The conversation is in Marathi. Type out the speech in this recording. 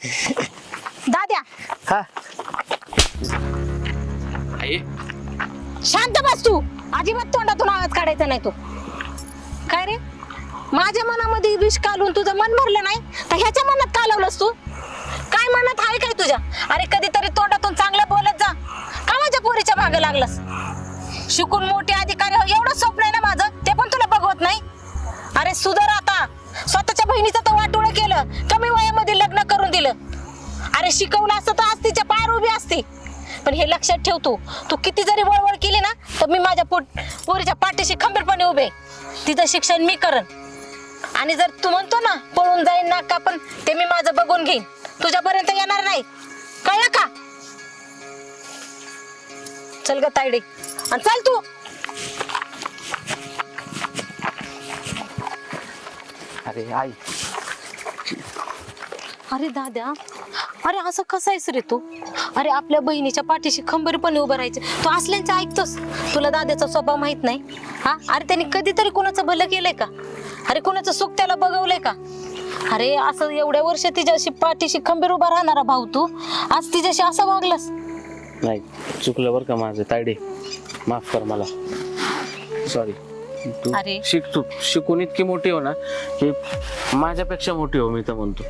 दाद्या हा आई शांत बस तू. अजिबात तोंडातून आवाज काढायचा नाही तू. काय रे, माझ्या मनामध्ये विष कालून तुझं मन भरलं नाही तर ह्याच्या मनात कालवलंस तू. काय मनात आहे काय तुझ्या? अरे कधीतरी तोंडातून चांगलं बोलत जा. का माझ्या पोरीच्या मागे लागलास? शिकून मोठे अधिकारी हो एवढं स्वप्न आहे ना माझं, ते पण तुला बघवत नाही. अरे सुधार आता. स्वतःच्या बहिणीचं तर वाटोळं केलं, कमी वयामध्ये लग्न करून दिलं. अरे शिकवलं असतं तर आज तिच्या पायावर उभी असती. पण हे लक्षात ठेव, तू किती जरी वळवळ केली ना तर मी माझ्या पोरीच्या पाठीशी खंबीरपणे उभे. तिचं शिक्षण मी करन. आणि जर तू म्हणतो ना पळून जाईन ना का, पण ते मी माझं बघून घेईन. तुझ्यापर्यंत येणार नाही, कळलं का? चल ग तायडे, आणि चल तू. अरे आई अरे दाद्या, अरे असं कसं आहेस रे तू? अरे आपल्या बहिणीच्या पाठीशी खंबीरपणे उभं राहायचं. तू असल्यांचं ऐकतोस. तुला दाद्याचा स्वभाव माहित नाही हा? अरे त्यांनी कधीतरी कोणाचं भलं केलंय का? अरे कोणाचं सुख त्याला बघवलंय का? अरे असं एवढ्या वर्ष तिच्याशी पाठीशी खंबीर उभा राहणारा भाऊ तू आज तिच्याशी असं वागलास. नाही, चुकलं बरं का माझं तायडे, माफ कर मला. सॉरी. तू अरे. शिकून इतकी मोठी हो ना की माझ्यापेक्षा मोठी हो, मी तर म्हणतो.